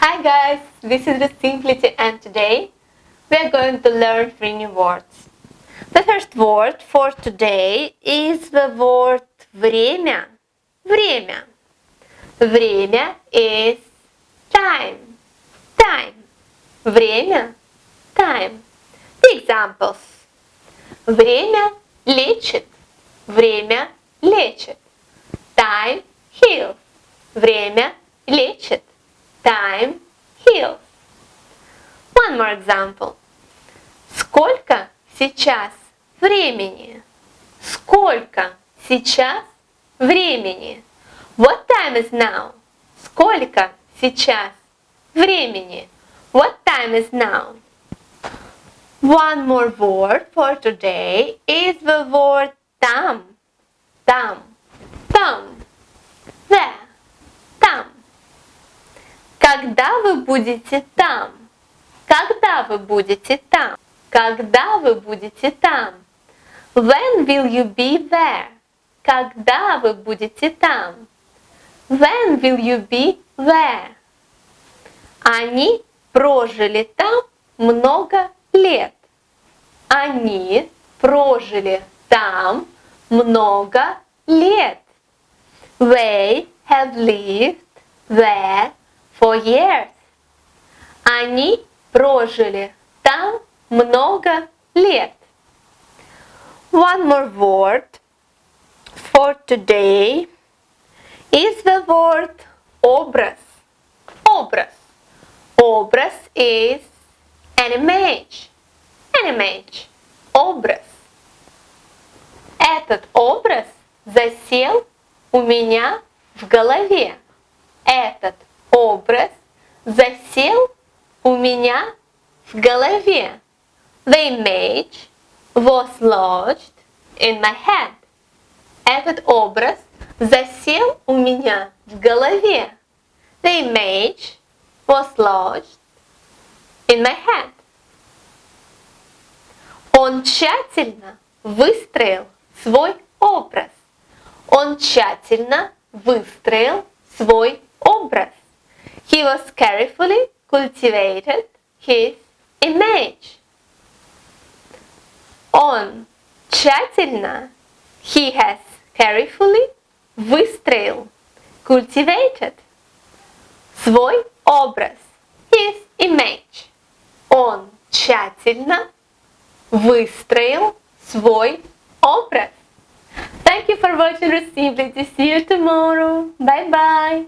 Hi guys, this is Simplicity and today we are going to learn 3 new words. The first word for today is the word время. Время. Время is time. Time. Время. Time. The examples. Время лечит. Время лечит. Time heals. Время лечит. Time heals. One more example. Сколько сейчас времени? Сколько сейчас времени? What time is now? Сколько сейчас времени? What time is now? One more word for today is the word там. Там. Там. There. Там. Когда вы будете там? Когда вы будете там? Когда вы будете там? When will you be there? Когда вы будете там? When will you be there? Они прожили там много лет. Они прожили там много лет. They have lived there for years. Они прожили там много лет. One more word for today is the word образ. Образ. Образ is an image. An image. Образ. Этот образ засел у меня в голове. Этот образ засел у меня в голове. The image was lodged in my head. Этот образ засел у меня в голове. The image was lodged in my head. Он тщательно выстроил свой образ. Он тщательно выстроил свой образ. He was carefully cultivated his image. Он тщательно, he has carefully выстроил, cultivated, свой образ, his image. Он тщательно выстроил свой образ. Thank you for watching Simplicity. See you tomorrow. Bye bye.